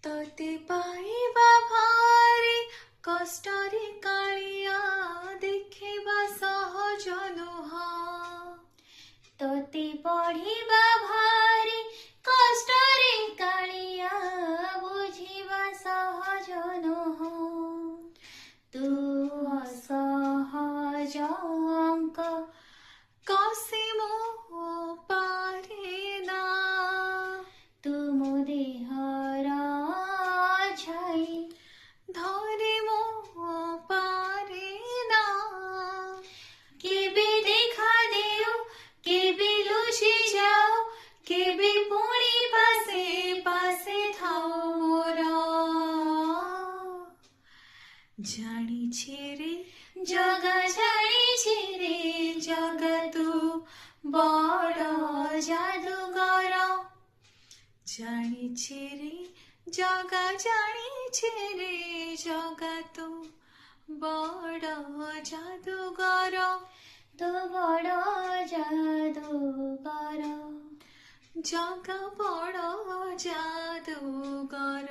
तोते पाइबा भारी कष्टरे कालिया देखिबा सहज नुह तोते पढ़िबा भारी कष्टरे कालिया बुझिबा सहज नुह तू असहज अंक कसिमो पारेना तुम देहर छाई धरिमो पारेना केबे देखा देओ केबे लुचि जाओ केबे पुणी पासे पासे थाओ मोर जानिछे रे जगा जानिछे रे जगा तू बड़ जादुगर जानिछे रे जगा जानिछे रे जगा तू बड़ जादुगर तू बड़ जादुगर जगा बड़ जादुगर